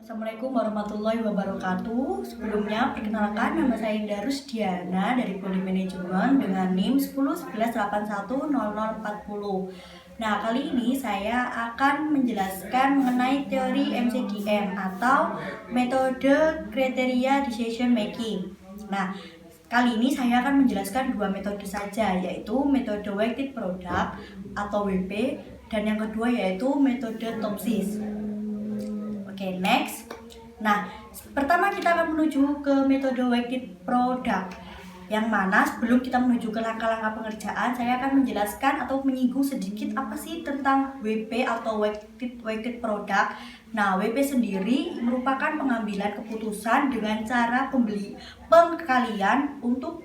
Assalamualaikum warahmatullahi wabarakatuh. Sebelumnya, perkenalkan nama saya Indah Rusdiana dari Prodi Manajemen dengan NIM 1011810040. Nah, kali ini saya akan menjelaskan mengenai teori MCDM atau metode kriteria decision making. Nah, kali ini saya akan menjelaskan dua metode saja, yaitu metode weighted product atau WP dan yang kedua yaitu metode TOPSIS. Oke, next. Nah, pertama kita akan menuju ke metode weighted product, yang mana sebelum kita menuju ke langkah-langkah pengerjaan, saya akan menjelaskan atau menyinggung sedikit apa sih tentang WP atau weighted product. Nah, WP sendiri merupakan pengambilan keputusan dengan cara pengkalian untuk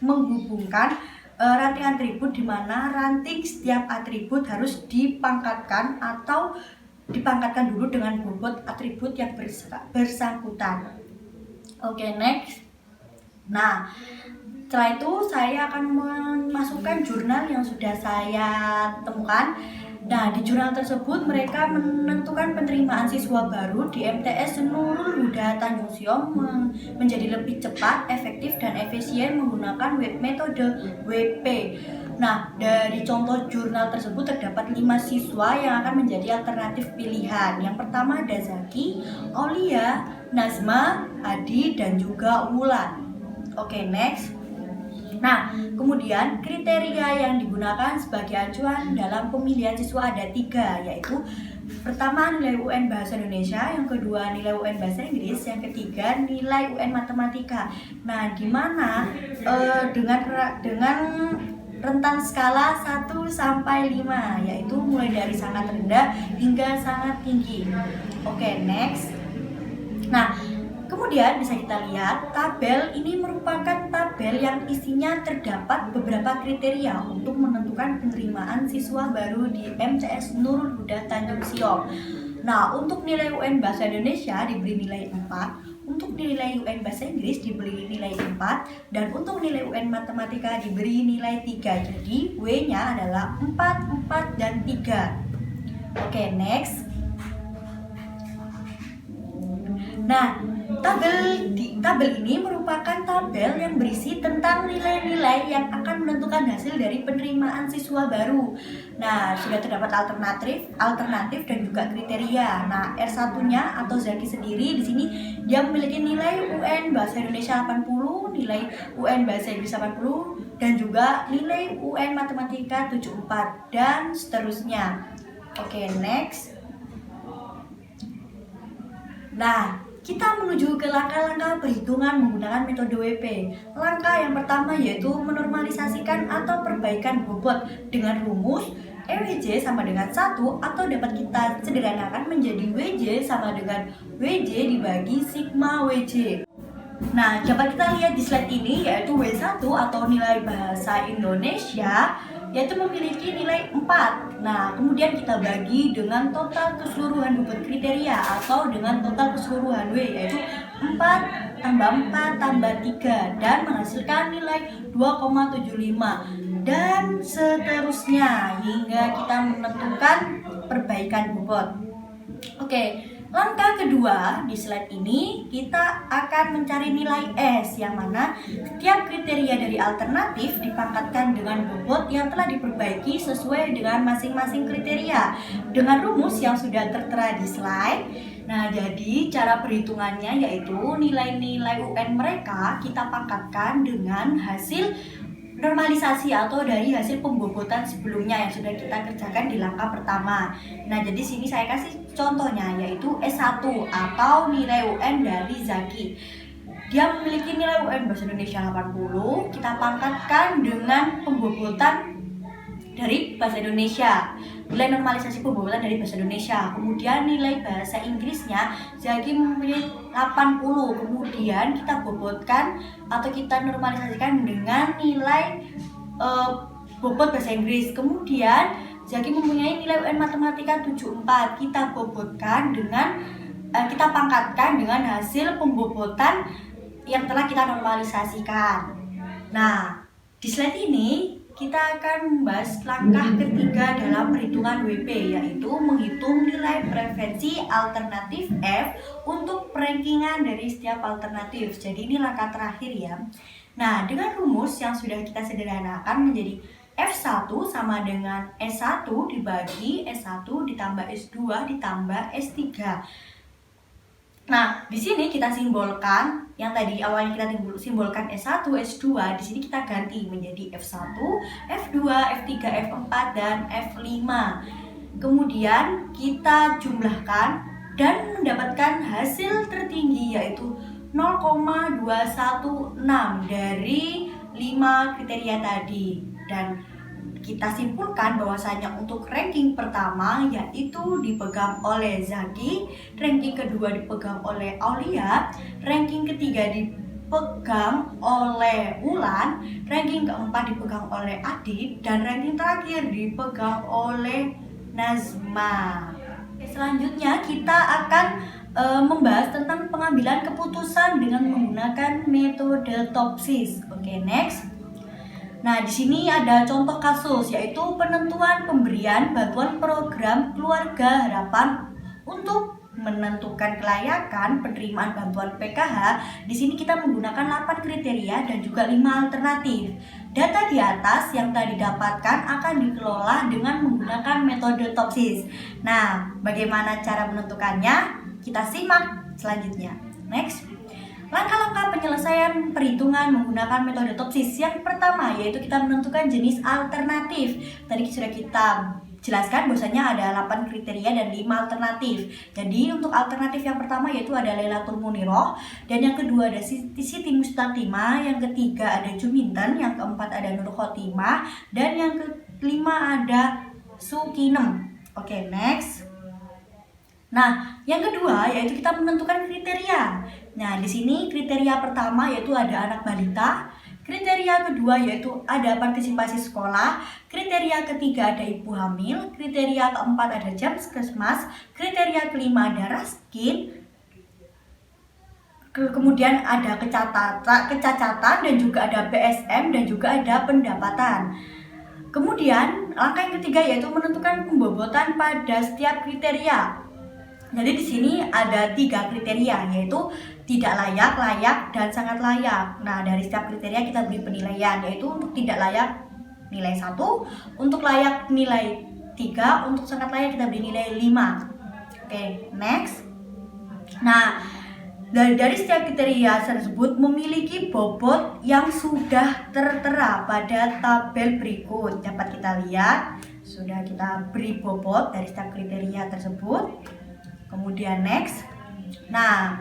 menghubungkan ranting atribut, di mana ranting setiap atribut harus dipangkatkan dulu dengan bobot atribut yang bersangkutan. Oke, next. Nah, setelah itu saya akan memasukkan jurnal yang sudah saya temukan. Nah, di jurnal tersebut mereka menentukan penerimaan siswa baru di MTS Nurul Huda Tanjung Siom menjadi lebih cepat, efektif, dan efisien menggunakan metode WP. Nah, dari contoh jurnal tersebut terdapat 5 siswa yang akan menjadi alternatif pilihan. Yang pertama ada Zaki, Aulia, Nazma, Adi, dan juga Wulan. Oke, next. Nah, kemudian kriteria yang digunakan sebagai acuan dalam pemilihan siswa ada 3, yaitu pertama nilai UN Bahasa Indonesia, yang kedua nilai UN Bahasa Inggris, yang ketiga nilai UN Matematika. Nah, di mana dengan rentang skala 1 sampai 5, yaitu mulai dari sangat rendah hingga sangat tinggi. Oke, next. Nah, kemudian bisa kita lihat tabel ini merupakan tabel yang isinya terdapat beberapa kriteria untuk menentukan penerimaan siswa baru di MTS Nurul Huda Tanjung Siom. Nah, untuk nilai UN Bahasa Indonesia diberi nilai 4, untuk nilai UN Bahasa Inggris diberi nilai 4, dan untuk nilai UN Matematika diberi nilai 3. Jadi W-nya adalah 4, 4, dan 3. Oke, next. Nah, tabel ini merupakan tabel yang berisi tentang nilai-nilai yang akan menentukan hasil dari penerimaan siswa baru. Nah, sudah terdapat alternatif dan juga kriteria. Nah, R1-nya atau Zaki sendiri di sini dia memiliki nilai UN Bahasa Indonesia 80, nilai UN Bahasa Inggris 80, dan juga nilai UN Matematika 74 dan seterusnya. Oke, next. Nah, kita menuju ke langkah-langkah perhitungan menggunakan metode WP. Langkah yang pertama yaitu menormalisasikan atau perbaikan bobot dengan rumus EWJ sama dengan 1, atau dapat kita sederhanakan menjadi WJ sama dengan WJ dibagi sigma WJ. Nah, dapat kita lihat di slide ini yaitu W1 atau nilai bahasa Indonesia yaitu memiliki nilai 4. Nah, kemudian kita bagi dengan total keseluruhan bobot kriteria atau dengan total keseluruhan W, yaitu 4 tambah 4 tambah 3, dan menghasilkan nilai 2,75 dan seterusnya hingga kita menentukan perbaikan bobot. Oke, langkah kedua di slide ini kita akan mencari nilai S, yang mana setiap kriteria dari alternatif dipangkatkan dengan bobot yang telah diperbaiki sesuai dengan masing-masing kriteria dengan rumus yang sudah tertera di slide. Nah, jadi cara perhitungannya yaitu nilai-nilai UN mereka kita pangkatkan dengan hasil normalisasi atau dari hasil pembobotan sebelumnya yang sudah kita kerjakan di langkah pertama. Nah, jadi sini saya kasih contohnya yaitu S1 atau nilai UN dari Zaki. Dia memiliki nilai UN Bahasa Indonesia 80, kita pangkatkan dengan pembobotan dari Bahasa Indonesia, nilai normalisasi pembobotan dari Bahasa Indonesia. Kemudian nilai Bahasa Inggrisnya Zaki memiliki 80, kemudian kita bobotkan atau kita normalisasikan dengan nilai bobot Bahasa Inggris. Kemudian Zaki mempunyai nilai UN Matematika 74, kita bobotkan dengan kita pangkatkan dengan hasil pembobotan yang telah kita normalisasikan. Nah, di slide ini kita akan membahas langkah ketiga dalam perhitungan WP, yaitu menghitung nilai preferensi alternatif F untuk perankingan dari setiap alternatif. Jadi ini langkah terakhir ya. Nah, dengan rumus yang sudah kita sederhanakan menjadi F1 sama dengan S1 dibagi S1 ditambah S2 ditambah S3. Nah, di sini kita simbolkan yang tadi awalnya kita simbolkan S1, S2, di sini kita ganti menjadi F1, F2, F3, F4 dan F5. Kemudian kita jumlahkan dan mendapatkan hasil tertinggi yaitu 0,216 dari 5 kriteria tadi. Dan kita simpulkan bahwasanya untuk ranking pertama yaitu dipegang oleh Zaki, ranking kedua dipegang oleh Aulia, ranking ketiga dipegang oleh Ulan, ranking keempat dipegang oleh Adit, dan ranking terakhir dipegang oleh Nazma. Selanjutnya kita akan membahas tentang pengambilan keputusan dengan menggunakan metode Topsis. Oke, next. Nah, di sini ada contoh kasus yaitu penentuan pemberian bantuan program Keluarga Harapan untuk menentukan kelayakan penerimaan bantuan PKH. Di sini kita menggunakan 8 kriteria dan juga 5 alternatif. Data di atas yang tadi didapatkan akan dikelola dengan menggunakan metode Topsis. Nah, bagaimana cara menentukannya? Kita simak selanjutnya. Next. Langkah-langkah penyelesaian perhitungan menggunakan metode Topsis. Yang pertama yaitu kita menentukan jenis alternatif. Tadi sudah kita jelaskan bahwasanya ada 8 kriteria dan 5 alternatif. Jadi untuk alternatif yang pertama yaitu ada Lailatul Muniroh, dan yang kedua ada Siti Mustaqimah, yang ketiga ada Juminten, yang keempat ada Nur Khotimah, dan yang kelima ada Sukinem. Oke, next. Nah, yang kedua yaitu kita menentukan kriteria. Nah, di sini kriteria pertama yaitu ada anak balita, kriteria kedua yaitu ada partisipasi sekolah, kriteria ketiga ada ibu hamil, kriteria keempat ada jam puskesmas, kriteria kelima ada raskin, kemudian ada kecacatan dan juga ada PSM dan juga ada pendapatan. Kemudian langkah yang ketiga yaitu menentukan pembobotan pada setiap kriteria. Jadi di sini ada 3 kriteria yaitu tidak layak, layak, dan sangat layak. Nah, dari setiap kriteria kita beri penilaian yaitu untuk tidak layak nilai 1, untuk layak nilai 3, untuk sangat layak kita beri nilai 5. Oke, next. Nah, dari setiap kriteria tersebut memiliki bobot yang sudah tertera pada tabel berikut. Dapat kita lihat, sudah kita beri bobot dari setiap kriteria tersebut. Kemudian next. Nah,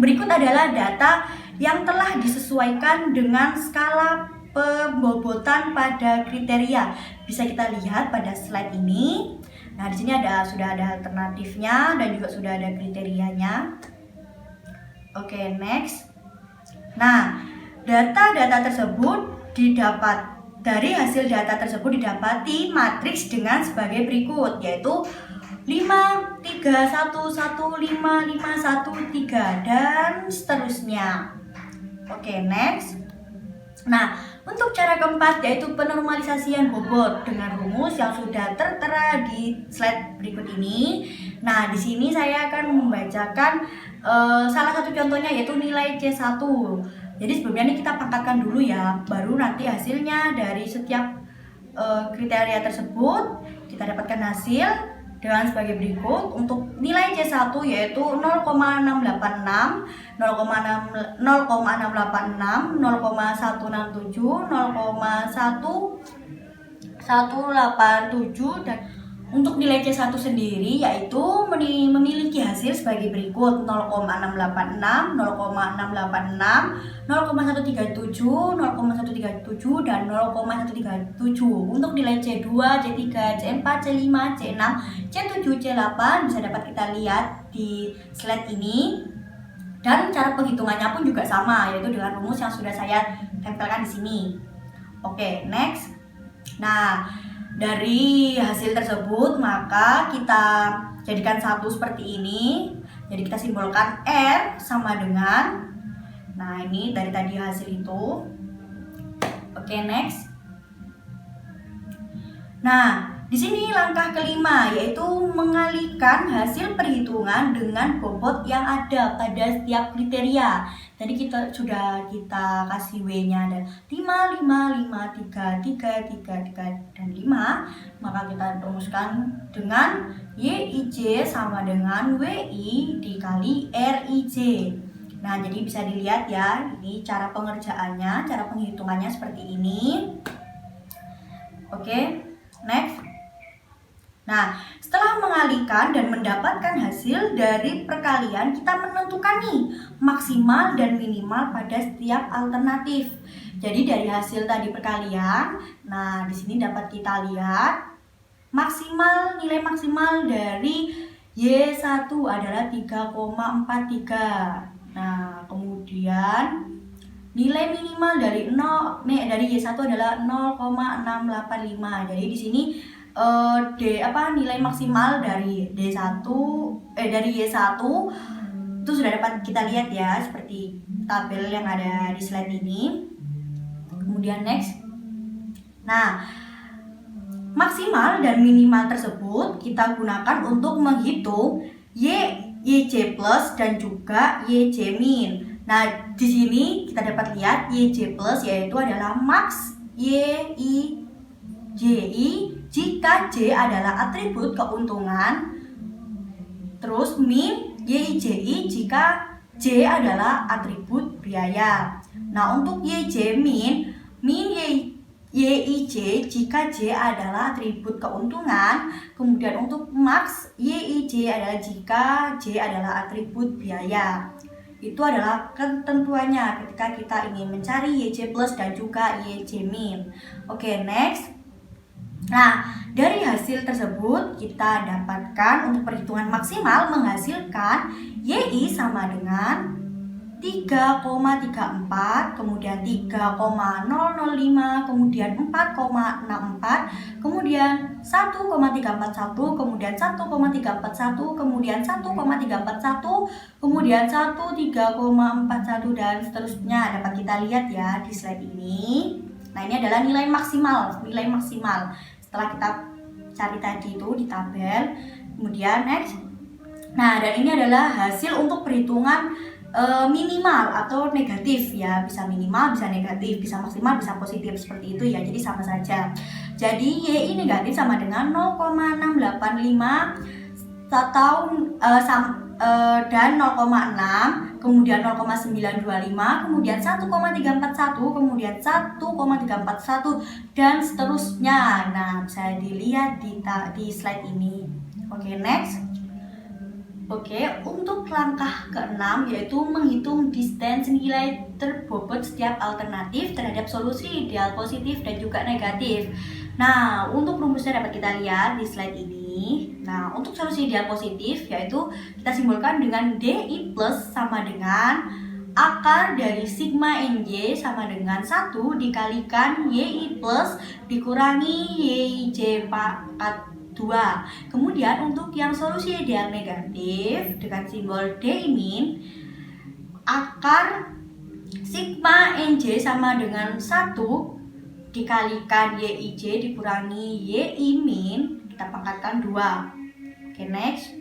berikut adalah data yang telah disesuaikan dengan skala pembobotan pada kriteria. Bisa kita lihat pada slide ini. Nah, di sini sudah ada alternatifnya dan juga sudah ada kriterianya. Oke, next. Nah, data-data tersebut dari hasil data tersebut didapati matriks dengan sebagai berikut, yaitu 5, 3, 1, 1, 5, 5, 1, 3 dan seterusnya. Oke, next. Nah, untuk cara keempat yaitu penormalisasian bobot dengan rumus yang sudah tertera di slide berikut ini. Nah, di sini saya akan membacakan salah satu contohnya yaitu nilai C1. Jadi sebelumnya ini kita pangkatkan dulu ya, baru nanti hasilnya dari setiap kriteria tersebut kita dapatkan hasil dengan sebagai berikut. Untuk nilai C1 yaitu 0,686, 0,686, 0,167, 0,187, dan untuk nilai C1 sendiri yaitu memiliki hasil sebagai berikut: 0,686, 0,686, 0,137, 0,137 dan 0,137. Untuk nilai C2, C3, C4, C5, C6, C7, C8 bisa dapat kita lihat di slide ini. Dan cara penghitungannya pun juga sama, yaitu dengan rumus yang sudah saya tempelkan di sini. Oke, next. Nah, dari hasil tersebut maka kita jadikan satu seperti ini. Jadi kita simbolkan R sama dengan, nah ini dari tadi hasil itu. Oke, next. Nah, di sini langkah kelima yaitu mengalihkan hasil perhitungan dengan bobot yang ada pada setiap kriteria. Tadi kita sudah kasih W-nya ada 5, 5, 5, 3, 3, 3, 3, dan 5. Maka kita rumuskan dengan YIJ sama dengan WI dikali RIJ. Nah, jadi bisa dilihat ya, ini cara pengerjaannya, cara penghitungannya seperti ini. Oke, next. Nah, setelah mengalihkan dan mendapatkan hasil dari perkalian, kita menentukan nih maksimal dan minimal pada setiap alternatif. Jadi dari hasil tadi perkalian, nah di sini dapat kita lihat nilai maksimal dari Y1 adalah 3,43. Nah, kemudian nilai minimal dari Y1 adalah 0,685. Jadi di sini nilai maksimal dari Y1 itu sudah dapat kita lihat ya, seperti tabel yang ada di slide ini. Kemudian next. Nah, maksimal dan minimal tersebut kita gunakan untuk menghitung YJ plus dan juga YJ min. Nah, di sini kita dapat lihat YJ plus yaitu adalah max YIJI jika J adalah atribut keuntungan, terus min YIJI jika J adalah atribut biaya. Nah, untuk YJ min YIJ jika J adalah atribut keuntungan, kemudian untuk max YIJ adalah jika J adalah atribut biaya. Itu adalah ketentuannya ketika kita ingin mencari YJ plus dan juga YJ min. Oke, next. Nah, dari hasil tersebut kita dapatkan untuk perhitungan maksimal menghasilkan YI sama dengan 3,34, kemudian 3,005, kemudian 4,64, kemudian 1,341, kemudian 1,341, kemudian 1,341, kemudian 3,41 dan seterusnya. Dapat kita lihat ya di slide ini. Nah, ini adalah nilai maksimal. Setelah kita cari tadi itu di tabel. Kemudian next. Nah, dan ini adalah hasil untuk perhitungan minimal atau negatif ya. Bisa minimal, bisa negatif, bisa maksimal, bisa positif, seperti itu ya. Jadi sama saja. Jadi YI negatif sama dengan 0,685 dan 0,6, kemudian 0,925, kemudian 1,341, kemudian 1,341 dan seterusnya. Nah, bisa dilihat di slide ini. Oke, next. Oke, untuk langkah ke-6 yaitu menghitung distance nilai terbobot setiap alternatif terhadap solusi ideal positif dan juga negatif. Nah, untuk rumusnya dapat kita lihat di slide ini. Nah, untuk solusi ideal positif yaitu kita simbolkan dengan DI plus sama dengan akar dari sigma NJ sama dengan 1 dikalikan YI plus dikurangi YIJ pangkat 2. Kemudian untuk yang solusi ideal negatif dengan simbol DI min, akar sigma NJ sama dengan 1 dikalikan YIJ dikurangi YI min, kita pangkatkan 2. Oke, next.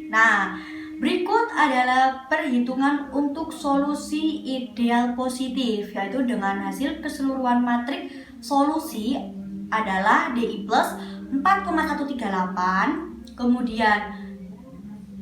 Nah, berikut adalah perhitungan untuk solusi ideal positif, yaitu dengan hasil keseluruhan matrik solusi adalah DI plus 4,138, kemudian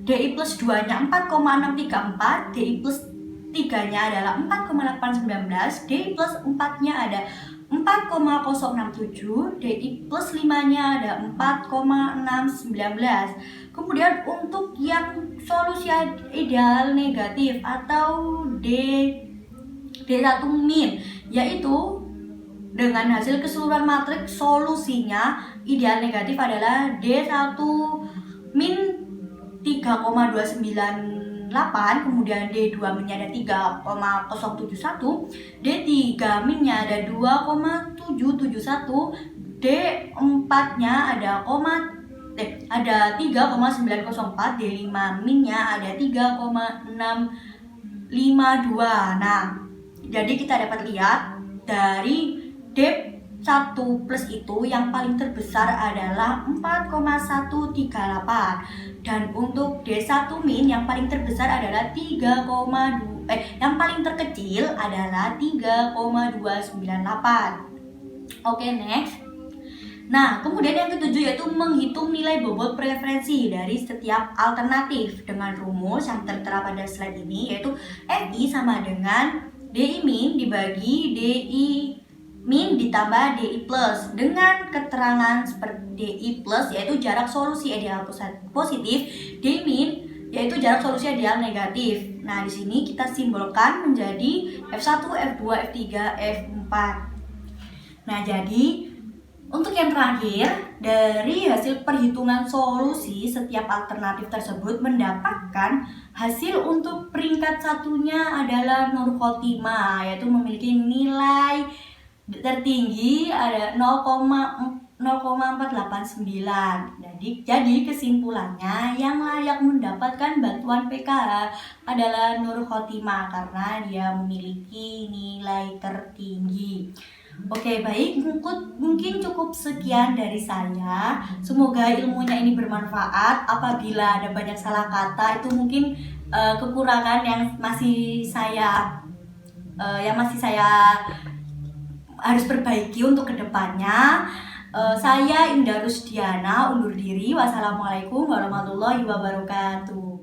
DI plus 2 nya 4,634, DI plus 3 nya adalah 4,819, DI plus 4 nya ada 4,067, DI plus 5 nya ada 4,619. Kemudian untuk yang solusi ideal negatif atau D1 min, yaitu dengan hasil keseluruhan matrik solusinya ideal negatif adalah D1 min 3,298, kemudian D2 minnya ada 3,071, D3 minnya ada 2,771, D4 nya ada 3,904, D5 minnya ada 3,652. Nah, jadi kita dapat lihat dari 1 plus itu yang paling terbesar adalah 4,138 dan untuk D1 min yang paling terbesar adalah 3,2 yang paling terkecil adalah 3,298. Oke, next. Nah, kemudian yang ketujuh yaitu menghitung nilai bobot preferensi dari setiap alternatif dengan rumus yang tertera pada slide ini, yaitu FI sama dengan DI min dibagi DI min ditambah DI plus dengan keterangan seperti DI plus yaitu jarak solusi ideal positif, DI min yaitu jarak solusi ideal negatif. Nah, di sini kita simbolkan menjadi F1, F2, F3, F4. Nah, jadi untuk yang terakhir, dari hasil perhitungan solusi setiap alternatif tersebut mendapatkan hasil untuk peringkat satunya adalah Nur Khotimah, yaitu memiliki nilai tertinggi ada 0,489. Jadi kesimpulannya yang layak mendapatkan bantuan PKH adalah Nur Khotimah karena dia memiliki nilai tertinggi. Oke, baik, mungkin cukup sekian dari saya. Semoga ilmunya ini bermanfaat. Apabila ada banyak salah kata, itu mungkin kekurangan yang masih saya harus perbaiki untuk kedepannya. Saya Indah Rusdiana undur diri. Wassalamualaikum warahmatullahi wabarakatuh.